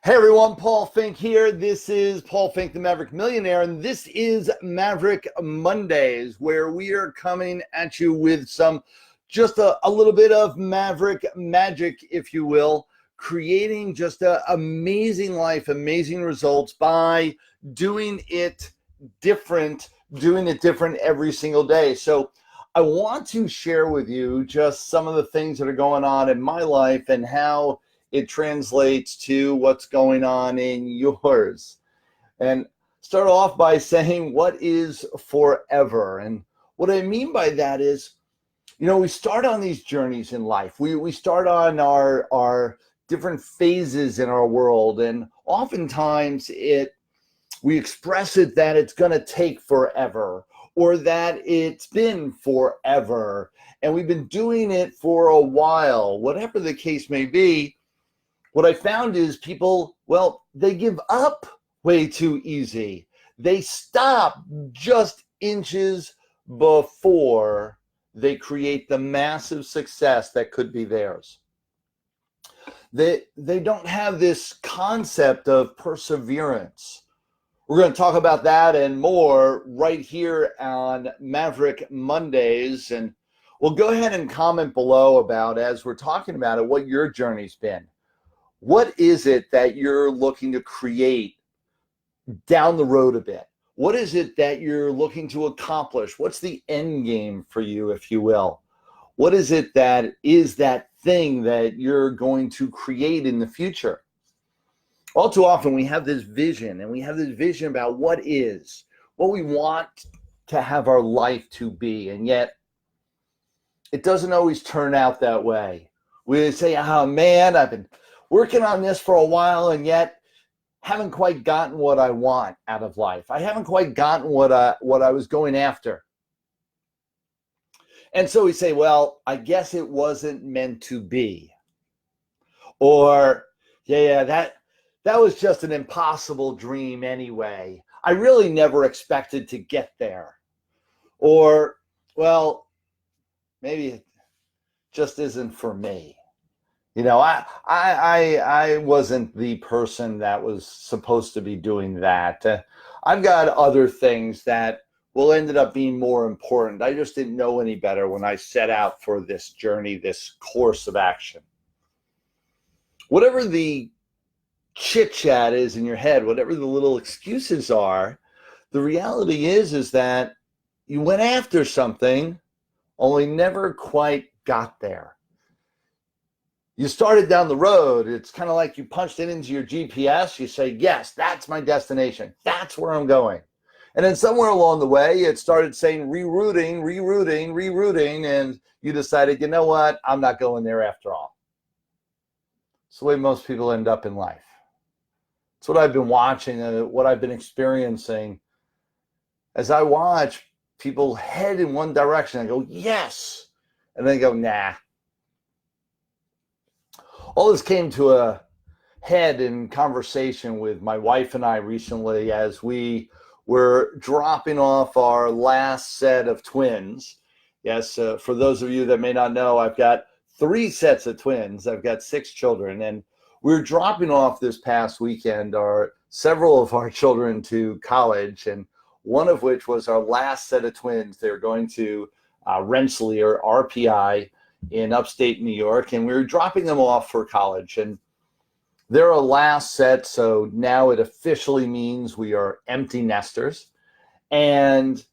Hey everyone, Paul Finck here. This is Paul Finck, the Maverick Millionaire, and this is Maverick Mondays, where we are coming at you with just a little bit of Maverick magic, if you will, creating just an amazing life, amazing results by doing it different every single day. So I want to share with you just some of the things that are going on in my life and how it translates to what's going on in yours. And start off by saying, what is forever? And what I mean by that is, we start on these journeys in life. We start on our different phases in our world. And oftentimes we express it that it's going to take forever, or that it's been forever. And we've been doing it for a while, whatever the case may be. What I found is people, they give up way too easy. They stop just inches before they create the massive success that could be theirs. They don't have this concept of perseverance. We're going to talk about that and more right here on Maverick Mondays. And we'll go ahead and comment below about, as we're talking about it, what your journey's been. What is it that you're looking to create down the road a bit? What is it that you're looking to accomplish? What's the end game for you, if you will? What is it that is that thing that you're going to create in the future? All too often we have this vision, and we have this vision about what we want to have our life to be, and yet it doesn't always turn out that way. We say, oh man, I've been working on this for a while and yet haven't quite gotten what I want out of life. I haven't quite gotten what I was going after. And so we say, well, I guess it wasn't meant to be. Or, that was just an impossible dream anyway. I really never expected to get there. Or, well, maybe it just isn't for me. I wasn't the person that was supposed to be doing that. I've got other things that will ended up being more important. I just didn't know any better when I set out for this journey, this course of action. Whatever the chit chat is in your head, whatever the little excuses are, the reality is that you went after something, only never quite got there. You started down the road. It's kind of like you punched it into your GPS. You say, yes, that's my destination. That's where I'm going. And then somewhere along the way, it started saying rerouting, and you decided, you know what? I'm not going there after all. It's the way most people end up in life. It's what I've been watching and what I've been experiencing. As I watch people head in one direction, I go, yes. And then go, nah. All this came to a head in conversation with my wife and I recently as we were dropping off our last set of twins. Yes, for those of you that may not know, I've got 3 sets of twins. I've got 6 children, and we're dropping off this past weekend several of our children to college, and one of which was our last set of twins. They're going to Rensselaer, RPI, in upstate New York, and we were dropping them off for college, and they're a last set, so now it officially means we are empty nesters, and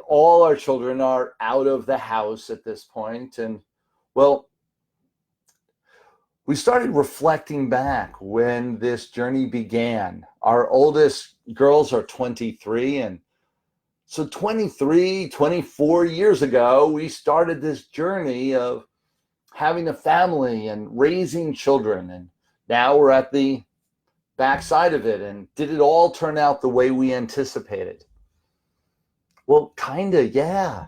all our children are out of the house at this point. And we started reflecting back when this journey began. Our oldest girls are 23, and so 23, 24 years ago, we started this journey of having a family and raising children. And now we're at the backside of it. And did it all turn out the way we anticipated? Well, kind of, yeah.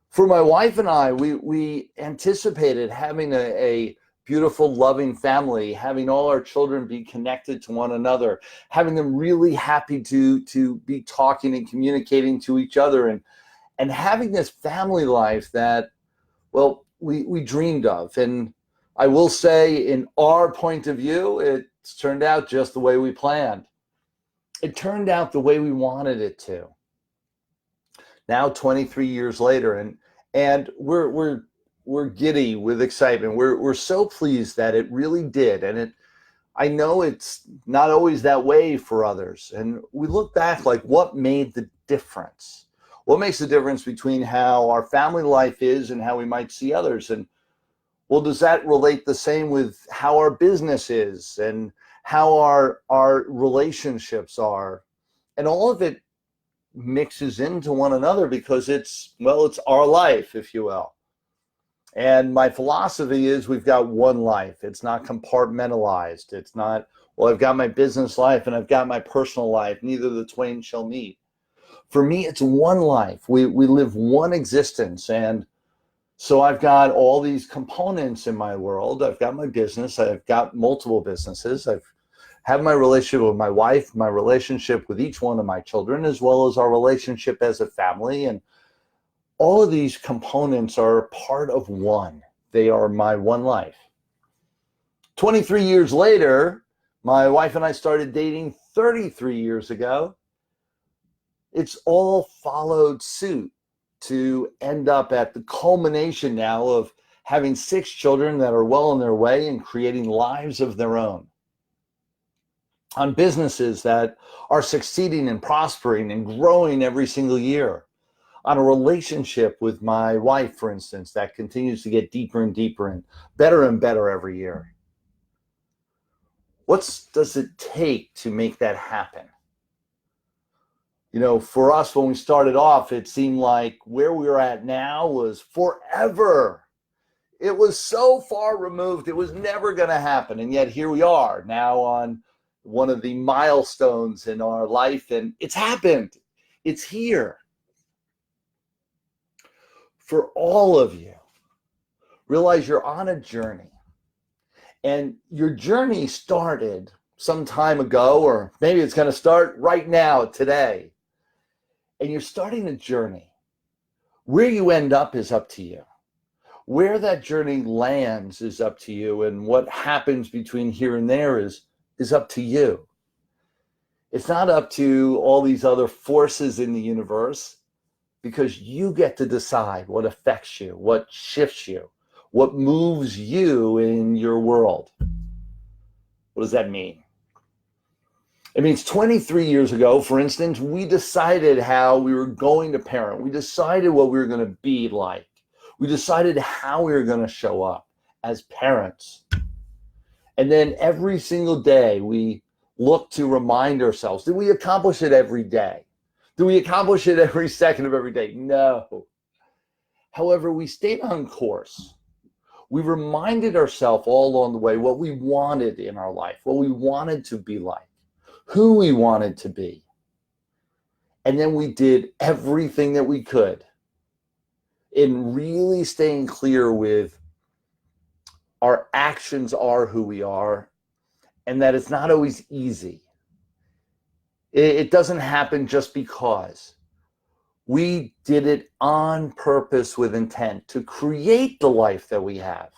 For my wife and I, we anticipated having a beautiful, loving family, having all our children be connected to one another, having them really happy to be talking and communicating to each other, and having this family life that, we dreamed of. And I will say, in our point of view, it It's turned out just the way we planned. It turned out the way we wanted it to. Now, 23 years later, and we're giddy with excitement. We're so pleased that it really did, and I know it's not always that way for others. And we look back like, what made the difference? What makes the difference between how our family life is and how we might see others? And well, does that relate the same with how our business is and how our relationships are? And all of it mixes into one another because it's our life, if you will. And my philosophy is we've got one life. It's not compartmentalized. It's not, well, I've got my business life and I've got my personal life. Neither of the twain shall meet. For me, it's one life. We live one existence. And so I've got all these components in my world. I've got my business. I've got multiple businesses. I've have my relationship with my wife, my relationship with each one of my children, as well as our relationship as a family. And all of these components are part of one. They are my one life. 23 years later, my wife and I started dating 33 years ago. It's all followed suit to end up at the culmination now of having 6 children that are well on their way and creating lives of their own. On businesses that are succeeding and prospering and growing every single year. On a relationship with my wife, for instance, that continues to get deeper and deeper and better every year. What does it take to make that happen? You know, for us, when we started off, it seemed like where we were at now was forever. It was so far removed, it was never going to happen. And yet here we are now on one of the milestones in our life, and it's happened. It's here. For all of you, realize you're on a journey. And your journey started some time ago, or maybe it's going to start right now, today. And you're starting a journey. Where you end up is up to you. Where that journey lands is up to you. And what happens between here and there is up to you. It's not up to all these other forces in the universe, because you get to decide what affects you, what shifts you, what moves you in your world. What does that mean? It means 23 years ago, for instance, we decided how we were going to parent. We decided what we were going to be like. We decided how we were going to show up as parents. And then every single day we look to remind ourselves, did we accomplish it every day? Do we accomplish it every second of every day? No. However, we stayed on course. We reminded ourselves all along the way what we wanted in our life, what we wanted to be like, who we wanted to be. And then we did everything that we could in really staying clear with our actions are who we are, and that it's not always easy. It doesn't happen just because. We did it on purpose with intent to create the life that we have.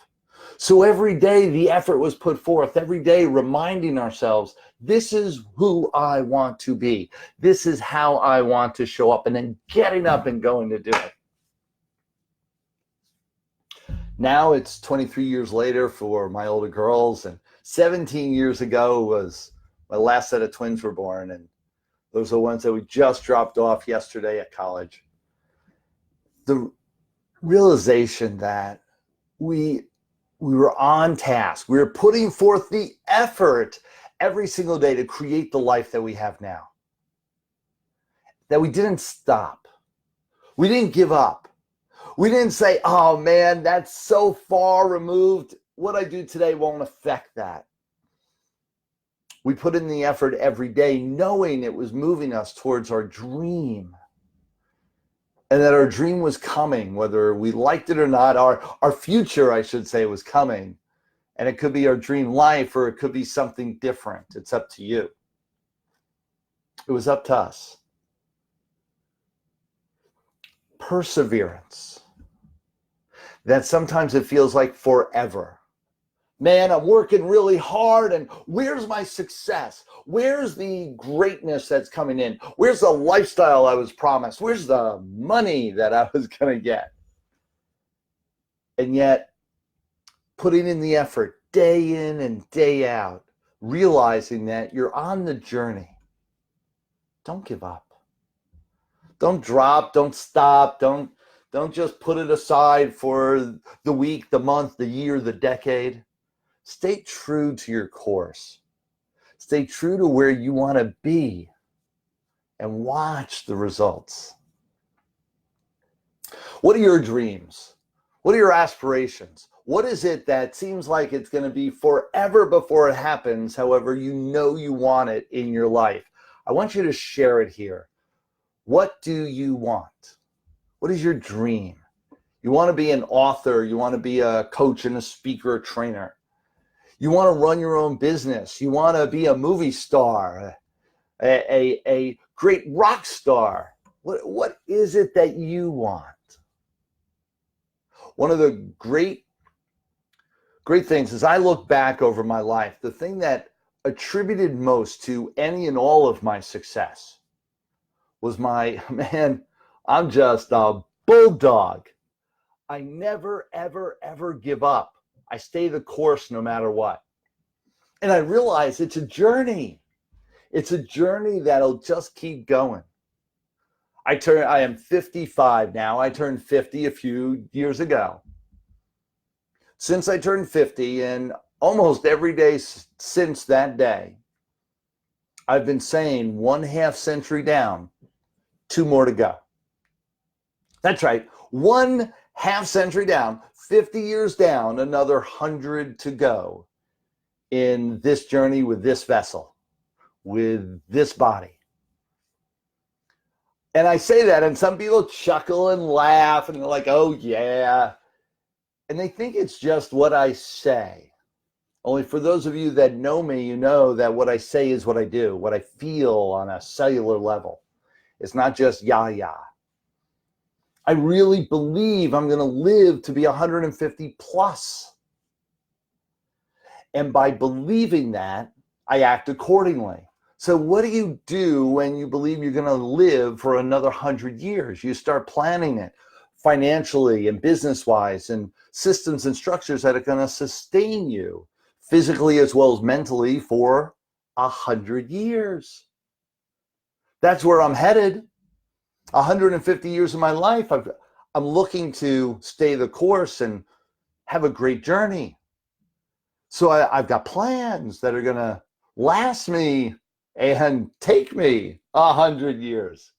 So every day the effort was put forth, every day reminding ourselves, this is who I want to be. This is how I want to show up, and then getting up and going to do it. Now it's 23 years later for my older girls, and 17 years ago was my last set of twins were born, and those are the ones that we just dropped off yesterday at college. The realization that we were on task. We were putting forth the effort every single day to create the life that we have now. That we didn't stop. We didn't give up. We didn't say, oh man, that's so far removed. What I do today won't affect that. We put in the effort every day knowing it was moving us towards our dream. And that our dream was coming, whether we liked it or not. Our future, I should say, was coming. And it could be our dream life, or it could be something different. It's up to you. It was up to us. Perseverance. That sometimes it feels like forever. Man, I'm working really hard, and where's my success? Where's the greatness that's coming in? Where's the lifestyle I was promised? Where's the money that I was going to get? And yet, putting in the effort day in and day out, realizing that you're on the journey. Don't give up. Don't drop, don't stop, don't just put it aside for the week, the month, the year, the decade. Stay true to your course. Stay true to where you want to be and watch the results. What are your dreams? What are your aspirations? What is it that seems like it's going to be forever before it happens, however you know you want it in your life? I want you to share it here. What do you want? What is your dream? You want to be an author. You want to be a coach and a speaker, a trainer. You want to run your own business. You want to be a movie star, a great rock star. What is it that you want? One of the great things as I look back over my life, the thing that attributed most to any and all of my success was I'm just a bulldog. I never, ever, ever give up. I stay the course no matter what. And I realize it's a journey. It's a journey that'll just keep going. I am 55 now. I turned 50 a few years ago. Since I turned 50, and almost every day since that day, I've been saying 1/2 century down, 2 more to go. That's right, 1/2 century down, 50 years down, another 100 to go in this journey with this vessel, with this body. And I say that, and some people chuckle and laugh, and they're like, oh yeah. And they think it's just what I say. Only for those of you that know me, you know that what I say is what I do, what I feel on a cellular level. It's not just yah. I really believe I'm going to live to be 150 plus. And by believing that, I act accordingly. So what do you do when you believe you're going to live for another 100 years? You start planning it financially and business-wise, and systems and structures that are going to sustain you physically as well as mentally for 100 years. That's where I'm headed. 150 years of my life, I'm looking to stay the course and have a great journey. So I've got plans that are going to last me and take me 100 years.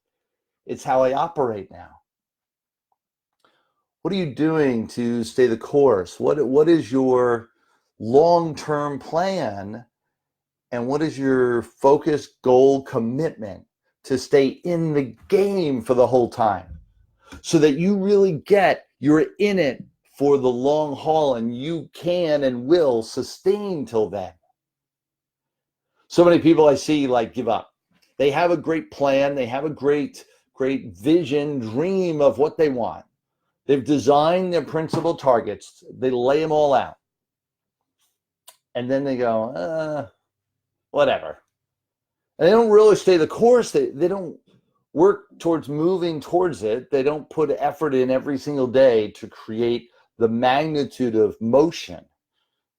It's how I operate now. What are you doing to stay the course? What is your long-term plan? And what is your focus, goal, commitment to stay in the game for the whole time? So that you really you're in it for the long haul, and you can and will sustain till then. So many people I see give up. They have a great plan. They have a great vision, dream of what they want. They've designed their principal targets. They lay them all out. And then they go, whatever. And they don't really stay the course. They don't work towards moving towards it. They don't put effort in every single day to create the magnitude of motion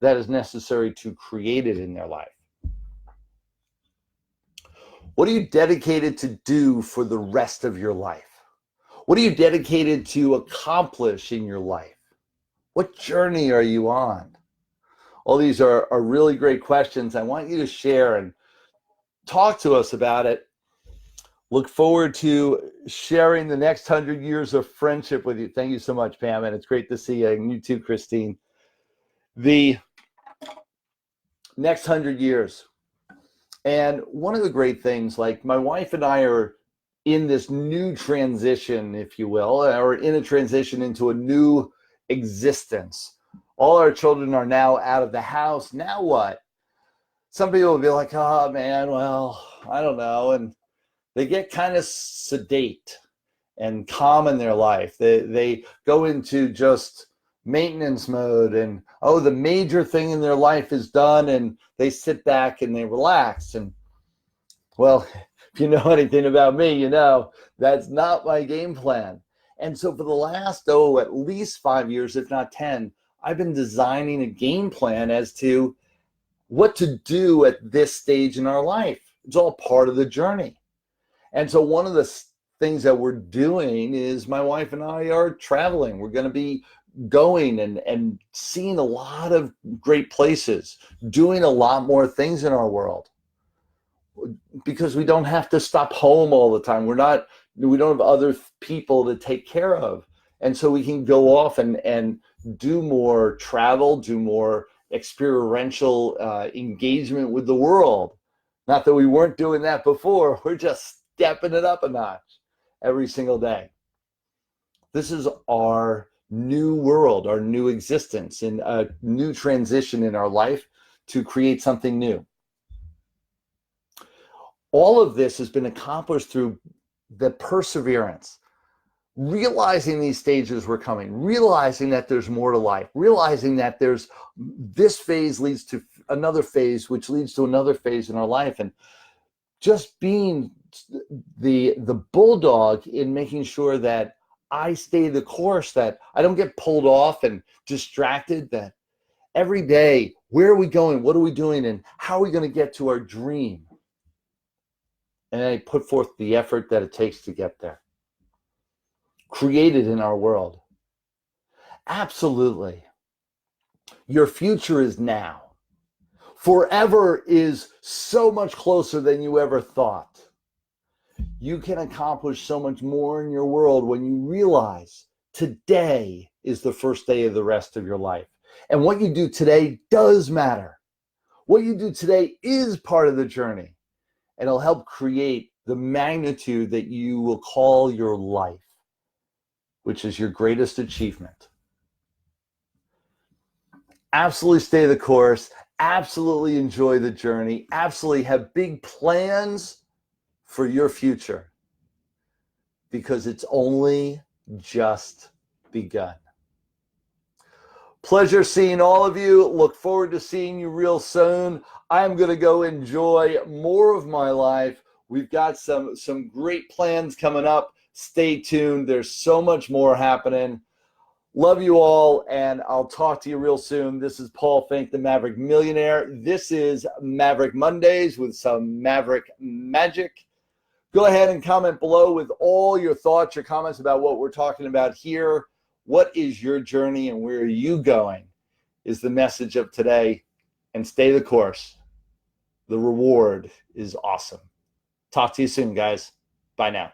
that is necessary to create it in their life. What are you dedicated to do for the rest of your life? What are you dedicated to accomplish in your life? What journey are you on? All these are really great questions. I want you to share and talk to us about it. Look forward to sharing the next 100 years of friendship with you. Thank you so much, Pam, and it's great to see you. And you too, Christine. The next 100 years. And one of the great things, my wife and I are in this new transition, if you will, or in a transition into a new existence. All our children are now out of the house. Now what? Some people will be like, oh man, well, I don't know. And they get kind of sedate and calm in their life. They go into just maintenance mode, and oh, the major thing in their life is done, and they sit back and they relax. And well, if you know anything about me, you know that's not my game plan. And so for the last, at least 5 years, if not 10, I've been designing a game plan as to what to do at this stage in our life. It's all part of the journey. And so one of the things that we're doing is my wife and I are traveling. We're going to be going and seeing a lot of great places, doing a lot more things in our world, because we don't have to stop home all the time. We don't have other people to take care of. And so we can go off and do more travel, do more experiential engagement with the world. Not that we weren't doing that before. We're just stepping it up a notch every single day. This is our new world, our new existence, and a new transition in our life to create something new. All of this has been accomplished through the perseverance, realizing these stages were coming, realizing that there's more to life, realizing that there's this phase leads to another phase, which leads to another phase in our life, and just being the bulldog in making sure that I stay the course, that I don't get pulled off and distracted, that every day, where are we going? What are we doing? And how are we going to get to our dream? And I put forth the effort that it takes to get there. Created in our world. Absolutely. Your future is now. Forever is so much closer than you ever thought. You can accomplish so much more in your world when you realize today is the first day of the rest of your life. And what you do today does matter. What you do today is part of the journey. And it'll help create the magnitude that you will call your life, which is your greatest achievement. Absolutely stay the course. Absolutely enjoy the journey. Absolutely have big plans for your future, because it's only just begun. Pleasure seeing all of you. Look forward to seeing you real soon. I'm going to go enjoy more of my life. We've got some great plans coming up. Stay tuned. There's so much more happening. Love you all, and I'll talk to you real soon. This is Paul Finck, the Maverick Millionaire. This is Maverick Mondays with some Maverick magic. Go ahead and comment below with all your thoughts, your comments about what we're talking about here. What is your journey and where are you going is the message of today. And stay the course. The reward is awesome. Talk to you soon, guys. Bye now.